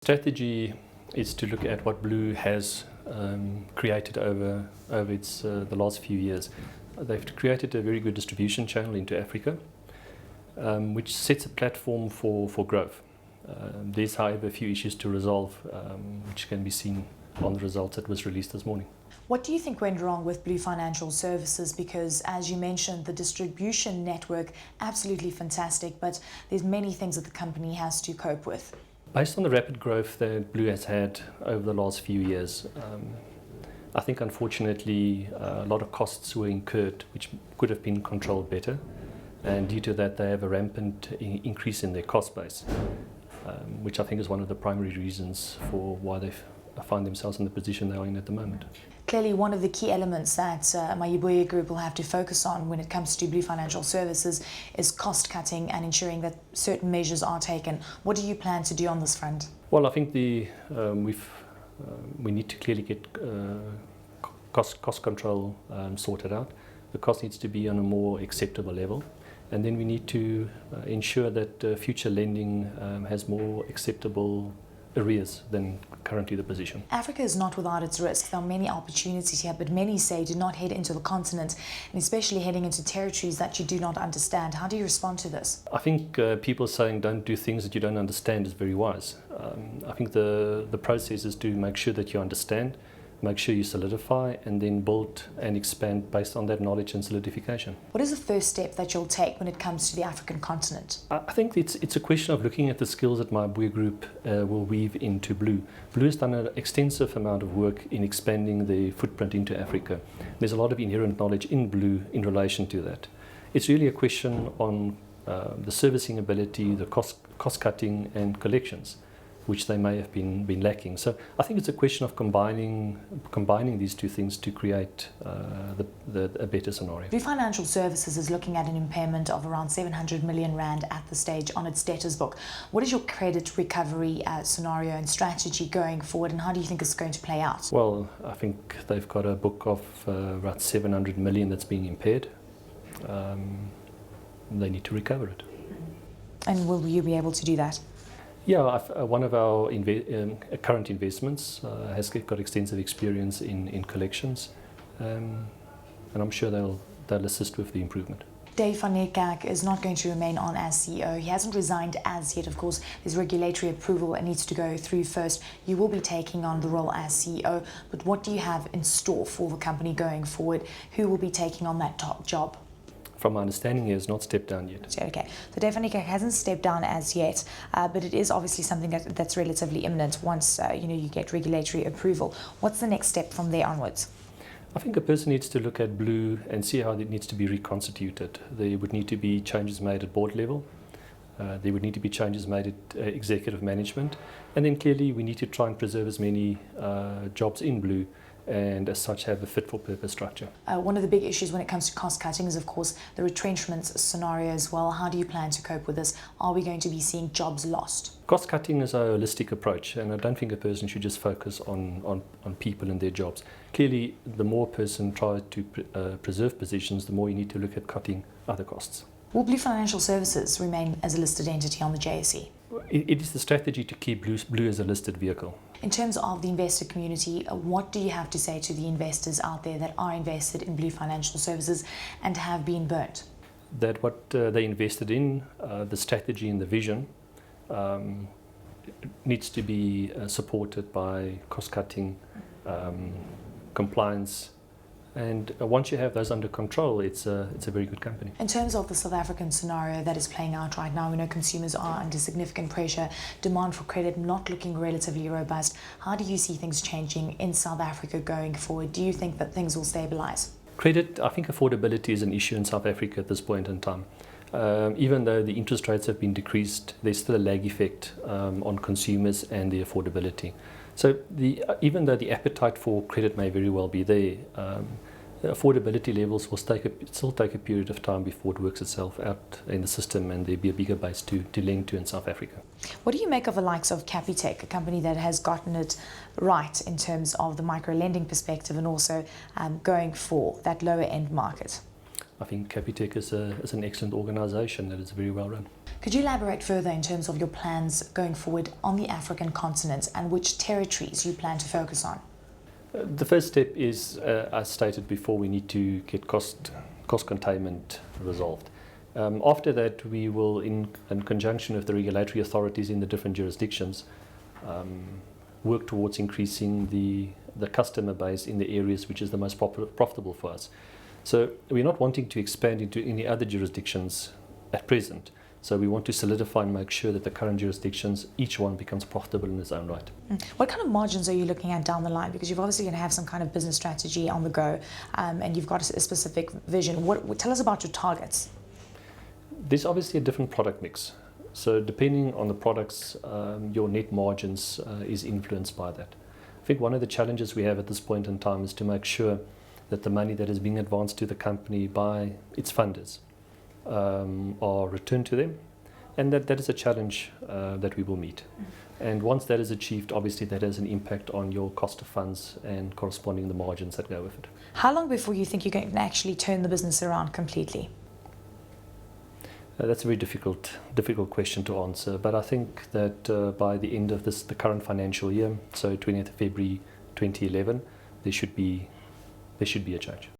strategy is to look at what Blue has created over the last few years. They've created a very good distribution channel into Africa, which sets a platform for growth. There's, however, a few issues to resolve, which can be seen on the results that was released this morning. What do you think went wrong with Blue Financial Services? Because, as you mentioned, the distribution network, absolutely fantastic, but there's many things that the company has to cope with. Based on the rapid growth that Blue has had over the last few years, I think unfortunately a lot of costs were incurred which could have been controlled better, and due to that they have a rampant increase in their cost base, which I think is one of the primary reasons for why they find themselves in the position they are in at the moment. Clearly, one of the key elements that Mayibuye Group will have to focus on when it comes to Blue Financial Services is cost cutting and ensuring that certain measures are taken. What do you plan to do on this front? Well, I think we need to clearly get cost control sorted out. The cost needs to be on a more acceptable level, and then we need to ensure that future lending has more acceptable arrears than currently the position. Africa is not without its risks. There are many opportunities here, but many say do not head into the continent, and especially heading into territories that you do not understand. How do you respond to this? I think people saying don't do things that you don't understand is very wise. I think the process is to make sure that you understand, make sure you solidify, and then build and expand based on that knowledge and solidification. What is the first step that you'll take when it comes to the African continent? I think it's a question of looking at the skills that Mayibuye Group will weave into Blue. Blue has done an extensive amount of work in expanding the footprint into Africa. There's a lot of inherent knowledge in Blue in relation to that. It's really a question on the servicing ability, the cost cutting and collections, which they may have been lacking. So I think it's a question of combining these two things to create a better scenario. Blue Financial Services is looking at an impairment of around 700 million rand at the stage on its debtors book. What is your credit recovery scenario and strategy going forward, and how do you think it's going to play out? Well, I think they've got a book of about 700 million that's being impaired. They need to recover it. And will you be able to do that? Yeah, one of our current investments has got extensive experience in collections, and I'm sure they'll assist with the improvement. Dave van Niekerk is not going to remain on as CEO. He hasn't resigned as yet. Of course, there's regulatory approval that needs to go through first. You will be taking on the role as CEO, but what do you have in store for the company going forward? Who will be taking on that top job? From my understanding, he has not stepped down yet. Okay, so Dave van Niekerk hasn't stepped down as yet, but it is obviously something that's relatively imminent once you get regulatory approval. What's the next step from there onwards? I think a person needs to look at Blue and see how it needs to be reconstituted. There would need to be changes made at board level. There would need to be changes made at executive management, and then clearly we need to try and preserve as many jobs in Blue, and as such have a fit-for-purpose structure. One of the big issues when it comes to cost cutting is, of course, the retrenchments scenario as well. How do you plan to cope with this? Are we going to be seeing jobs lost? Cost cutting is a holistic approach, and I don't think a person should just focus on people and their jobs. Clearly, the more a person tries to preserve positions, the more you need to look at cutting other costs. Will Blue Financial Services remain as a listed entity on the JSE? It is the strategy to keep Blue as a listed vehicle. In terms of the investor community, what do you have to say to the investors out there that are invested in Blue Financial Services and have been burnt? That what they invested in, the strategy and the vision, needs to be supported by cost-cutting, compliance, and once you have those under control, it's a very good company. In terms of the South African scenario that is playing out right now, we know consumers are under significant pressure, demand for credit not looking relatively robust. How do you see things changing in South Africa going forward? Do you think that things will stabilise? Credit, I think affordability is an issue in South Africa at this point in time. Even though the interest rates have been decreased, there's still a lag effect on consumers and the affordability. So even though the appetite for credit may very well be there, the affordability levels will still take a period of time before it works itself out in the system and there'll be a bigger base to lend to in South Africa. What do you make of the likes of Capitec, a company that has gotten it right in terms of the micro-lending perspective and also going for that lower end market? I think Capitec is an excellent organisation that is very well run. Could you elaborate further in terms of your plans going forward on the African continent and which territories you plan to focus on? The first step is, as stated before, we need to get cost containment resolved. After that, we will, in conjunction with the regulatory authorities in the different jurisdictions, work towards increasing the customer base in the areas which is the most profitable for us. So we're not wanting to expand into any other jurisdictions at present. So we want to solidify and make sure that the current jurisdictions, each one becomes profitable in its own right. What kind of margins are you looking at down the line? Because you're obviously going to have some kind of business strategy on the go, and you've got a specific vision. Tell us about your targets. There's obviously a different product mix. So depending on the products, your net margins is influenced by that. I think one of the challenges we have at this point in time is to make sure that the money that is being advanced to the company by its funders are returned to them, and that is a challenge that we will meet. And once that is achieved, obviously that has an impact on your cost of funds and corresponding the margins that go with it. How long before you think you can actually turn the business around completely? That's a very difficult question to answer, but I think that by the end of the current financial year, so 20th of February 2011, there should be a change.